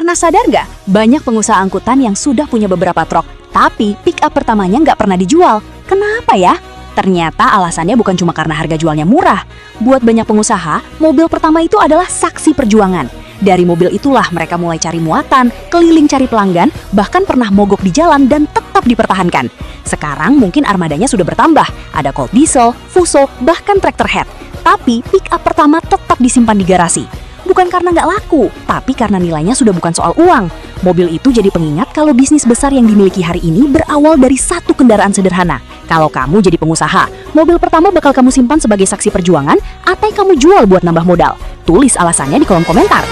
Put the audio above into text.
Pernah sadar nggak? Banyak pengusaha angkutan yang sudah punya beberapa truk, tapi pick up pertamanya nggak pernah dijual. Kenapa ya? Ternyata alasannya bukan cuma karena harga jualnya murah. Buat banyak pengusaha, mobil pertama itu adalah saksi perjuangan. Dari mobil itulah mereka mulai cari muatan, keliling cari pelanggan, bahkan pernah mogok di jalan dan tetap dipertahankan. Sekarang mungkin armadanya sudah bertambah, ada Colt Diesel, Fuso, bahkan tractor head. Tapi pick up pertama tetap disimpan di garasi. Bukan karena nggak laku, tapi karena nilainya sudah bukan soal uang. Mobil itu jadi pengingat kalau bisnis besar yang dimiliki hari ini berawal dari satu kendaraan sederhana. Kalau kamu jadi pengusaha, mobil pertama bakal kamu simpan sebagai saksi perjuangan atau kamu jual buat nambah modal? Tulis alasannya di kolom komentar.